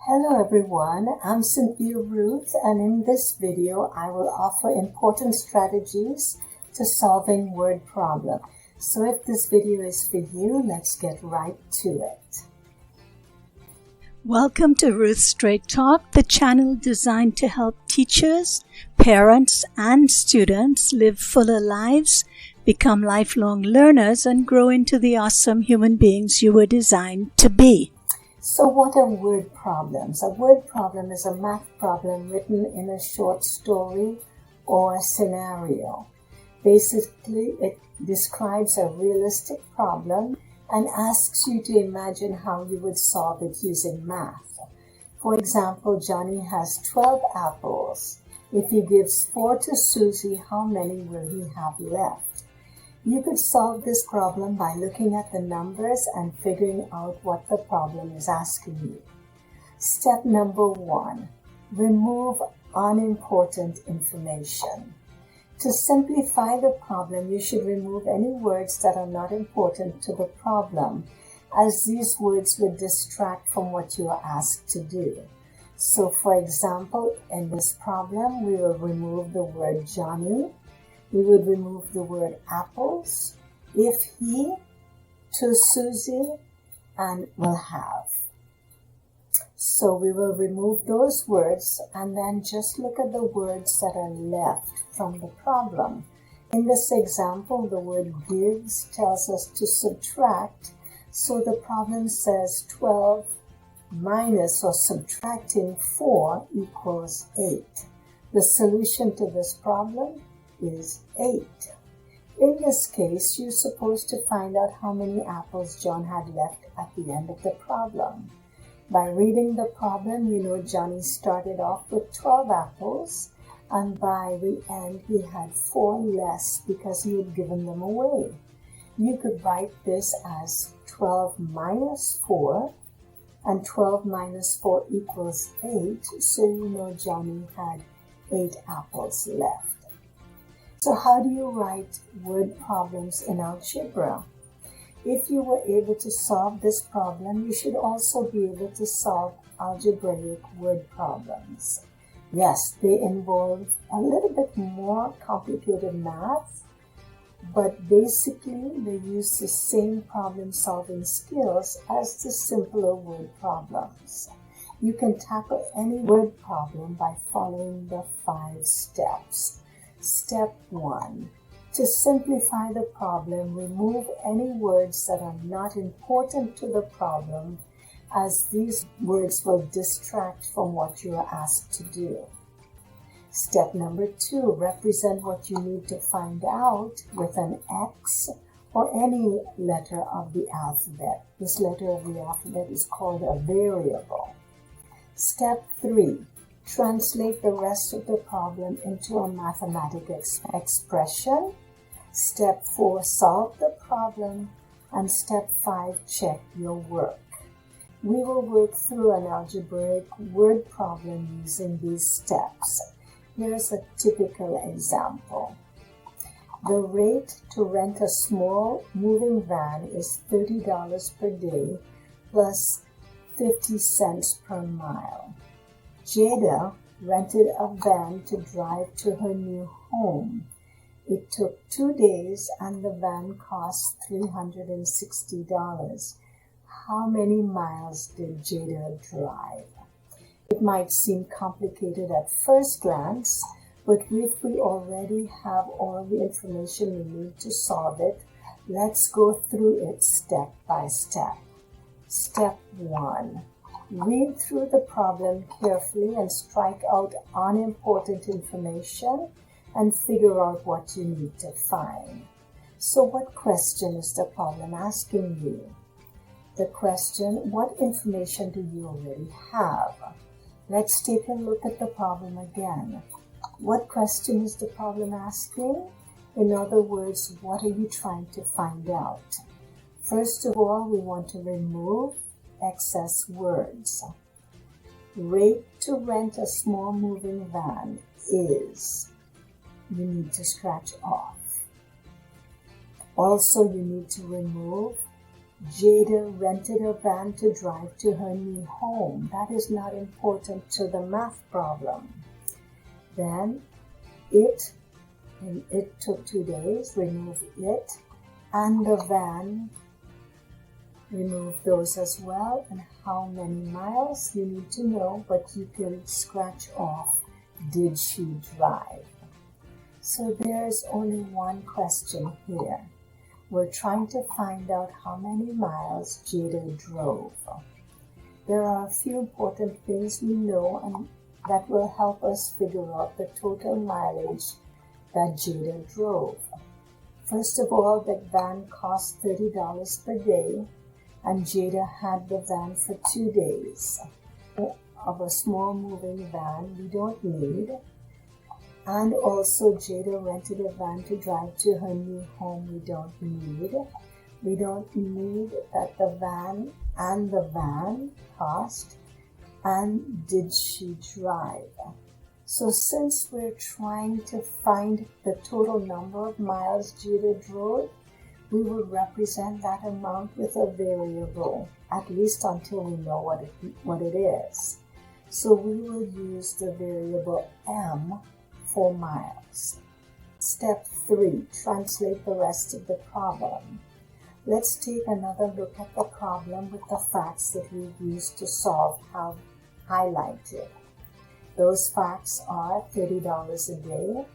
Hello everyone, I'm Cynthia Ruth, and in this video I will offer important strategies to solving word problems. So if this video is for you, let's get right to it. Welcome to Ruth Straight Talk, the channel designed to help teachers, parents, and students live fuller lives, become lifelong learners, and grow into the awesome human beings you were designed to be. So what are word problems? A word problem is a math problem written in a short story or a scenario. Basically, it describes a realistic problem and asks you to imagine how you would solve it using math. For example, Johnny has 12 apples. If he gives 4 to Susie, how many will he have left? You could solve this problem by looking at the numbers and figuring out what the problem is asking you. Step number 1, remove unimportant information. To simplify the problem, you should remove any words that are not important to the problem, as these words would distract from what you are asked to do. So, for example, in this problem, we will remove the word Johnny. We would remove the word apples, if he, to Susie, and will have. So we will remove those words and then just look at the words that are left from the problem. In this example, the word gives tells us to subtract, so the problem says 12 minus or subtracting 4 equals 8. The solution to this problem is 8. In this case, you're supposed to find out how many apples John had left at the end of the problem. By reading the problem, you know Johnny started off with 12 apples, and by the end he had 4 less because he had given them away. You could write this as 12 minus 4, and 12 minus 4 equals 8, so you know Johnny had 8 apples left. So how do you write word problems in algebra? If you were able to solve this problem, you should also be able to solve algebraic word problems. Yes, they involve a little bit more complicated math, but basically they use the same problem-solving skills as the simpler word problems. You can tackle any word problem by following the 5 steps. Step 1. To simplify the problem, remove any words that are not important to the problem, as these words will distract from what you are asked to do. Step number 2. Represent what you need to find out with an X or any letter of the alphabet. This letter of the alphabet is called a variable. Step 3. Translate the rest of the problem into a mathematical expression. Step 4, solve the problem. And step 5, check your work. We will work through an algebraic word problem using these steps. Here's a typical example. The rate to rent a small moving van is $30 per day plus 50 cents per mile. Jada rented a van to drive to her new home. It took 2 days and the van cost $360. How many miles did Jada drive? It might seem complicated at first glance, but if we already have all the information we need to solve it, let's go through it step by step. Step 1. Read through the problem carefully and strike out unimportant information and figure out what you need to find. So what question is the problem asking you? The question, what information do you already have? Let's take a look at the problem again. What question is the problem asking? In other words, what are you trying to find out? First of all, we want to remove excess words. Rate to rent a small moving van is, you need to scratch off. Also, you need to remove Jada rented a van to drive to her new home. That is not important to the math problem. Then it took 2 days. Remove it and the van. Remove those as well. And how many miles you need to know, but you can scratch off, did she drive? So there's only one question here. We're trying to find out how many miles Jada drove. There are a few important things we know and that will help us figure out the total mileage that Jada drove. First of all, the van cost $30 per day, and Jada had the van for 2 days. Of a small moving van we don't need. And also Jada rented a van to drive to her new home we don't need. We don't need that the van and the van cost. And did she drive? So since we're trying to find the total number of miles Jada drove, we will represent that amount with a variable, at least until we know what it is. So we will use the variable m for miles. Step 3, translate the rest of the problem. Let's take another look at the problem with the facts that we've used to solve have highlighted. Those facts are $30 a day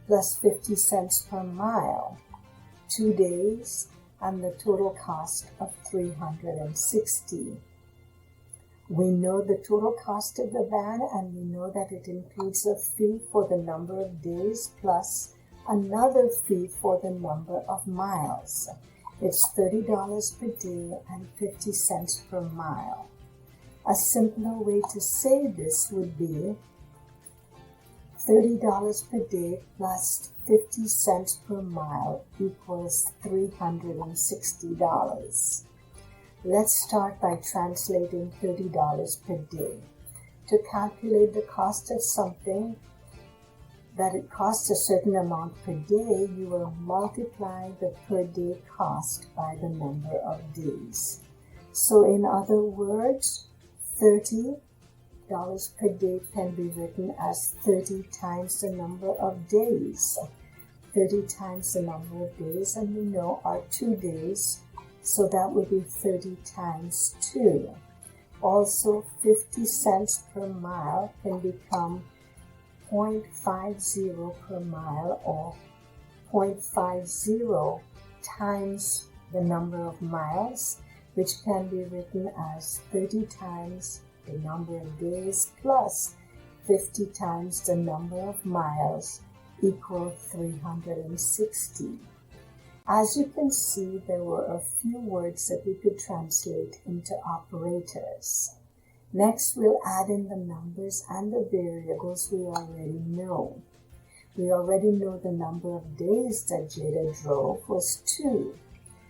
plus 50 cents per mile, 2 days, and the total cost of $360. We know the total cost of the van, and we know that it includes a fee for the number of days plus another fee for the number of miles. It's $30 per day and 50 cents per mile. A simpler way to say this would be $30 per day plus 50 cents per mile equals $360. Let's start by translating $30 per day. To calculate the cost of something, that it costs a certain amount per day, you will multiply the per day cost by the number of days. So in other words, $30 per day can be written as 30 times the number of days. 30 times the number of days, and we know are 2 days, so that would be 30 times 2. Also, 50 cents per mile can become 0.50 per mile, or 0.50 times the number of miles, which can be written as 30 times the number of days plus 50 times the number of miles equal 360. As you can see, there were a few words that we could translate into operators. Next, we'll add in the numbers and the variables we already know. We already know the number of days that Jada drove was 2,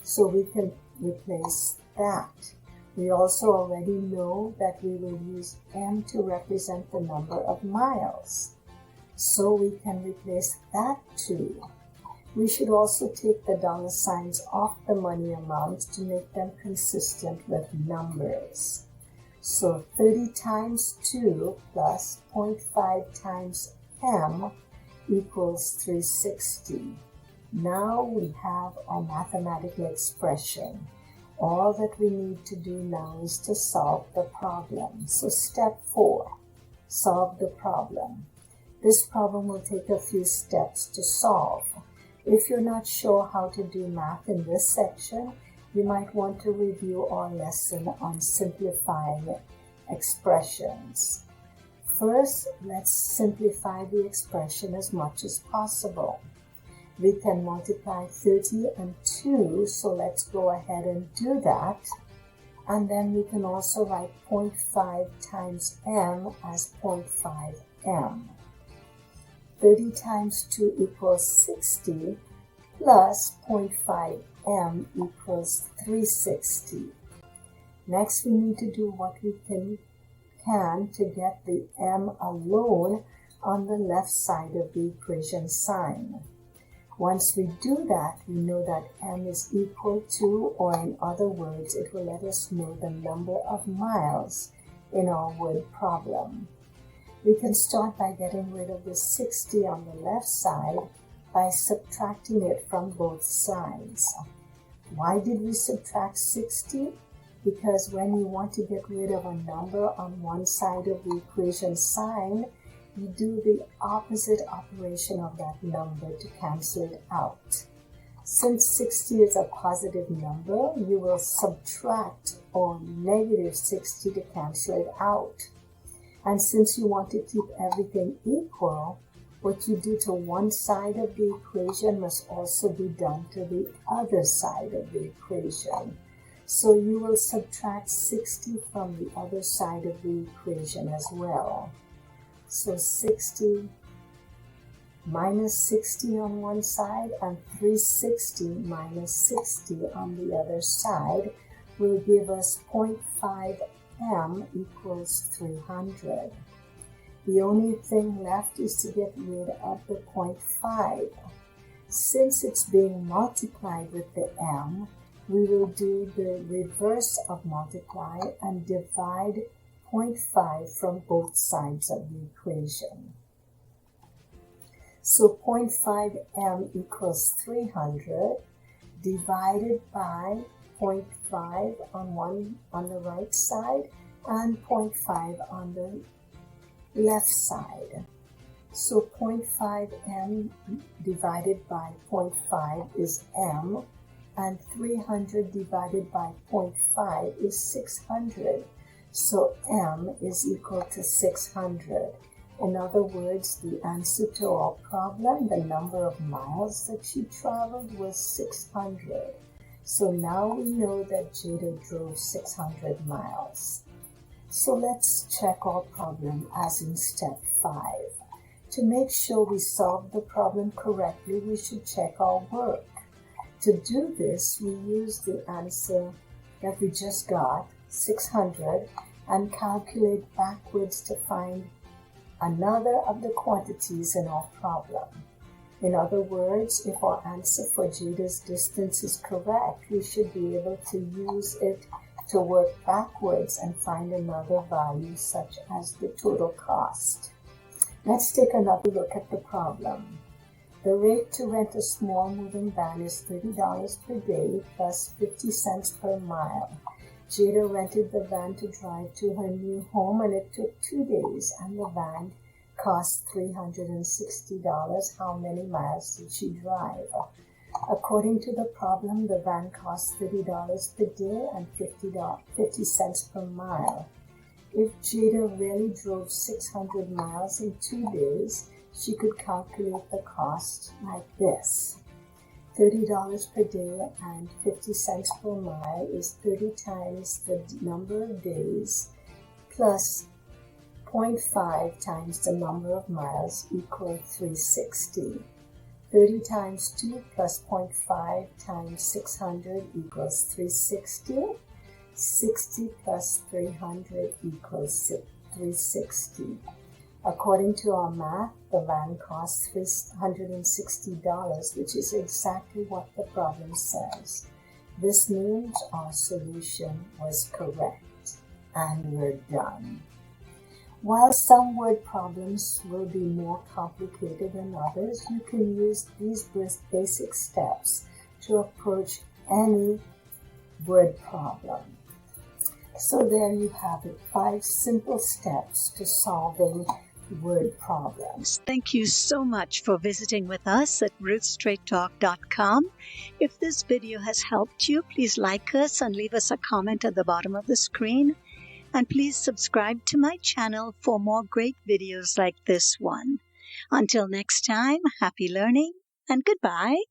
so we can replace that. We also already know that we will use m to represent the number of miles, so we can replace that too. We should also take the dollar signs off the money amounts to make them consistent with numbers. So 30 times 2 plus 0.5 times m equals 360. Now we have our mathematical expression. All that we need to do now is to solve the problem. So step 4, solve the problem. This problem will take a few steps to solve. If you're not sure how to do math in this section, you might want to review our lesson on simplifying expressions. First, let's simplify the expression as much as possible. We can multiply 30 and 2, so let's go ahead and do that. And then we can also write 0.5 times m as 0.5 m. 30 times 2 equals 60, plus 0.5 m equals 360. Next, we need to do what we can to get the m alone on the left side of the equation sign. Once we do that, we know that m is equal to, or in other words, it will let us know the number of miles in our word problem. We can start by getting rid of the 60 on the left side by subtracting it from both sides. Why did we subtract 60? Because when you want to get rid of a number on one side of the equation sign, you do the opposite operation of that number to cancel it out. Since 60 is a positive number, you will subtract or negative 60 to cancel it out. And since you want to keep everything equal, what you do to one side of the equation must also be done to the other side of the equation. So you will subtract 60 from the other side of the equation as well. So 60 minus 60 on one side and 360 minus 60 on the other side will give us 0.5 m equals 300. The only thing left is to get rid of the 0.5. Since it's being multiplied with the m, we will do the reverse of multiply and divide 0.5 from both sides of the equation. So 0.5 m equals 300 divided by 0.5 on the right side and 0.5 on the left side. So 0.5 m divided by 0.5 is m, and 300 divided by 0.5 is 600. So m is equal to 600. In other words, the answer to our problem, the number of miles that she traveled, was 600. So now we know that Jada drove 600 miles. So let's check our problem as in step 5. To make sure we solve the problem correctly, we should check our work. To do this, we use the answer that we just got, 600, and calculate backwards to find another of the quantities in our problem. In other words, if our answer for Jada's distance is correct, we should be able to use it to work backwards and find another value such as the total cost. Let's take another look at the problem. The rate to rent a small moving van is $30 per day plus 50 cents per mile. Jada rented the van to drive to her new home, and it took 2 days, and the van cost $360. How many miles did she drive? According to the problem, the van cost $30 per day and 50 cents per mile. If Jada really drove 600 miles in 2 days, she could calculate the cost like this. $30 per day and 50 cents per mile is 30 times the number of days plus 0.5 times the number of miles equal 360. 30 times 2 plus 0.5 times 600 equals 360. 60 plus 300 equals 360. According to our math, the van costs $360, which is exactly what the problem says. This means our solution was correct, and we're done. While some word problems will be more complicated than others, you can use these basic steps to approach any word problem. So there you have it, 5 simple steps to solving word problems. Thank you so much for visiting with us at RuthStraightTalk.com. If this video has helped you, please like us and leave us a comment at the bottom of the screen. And please subscribe to my channel for more great videos like this one. Until next time, happy learning and goodbye.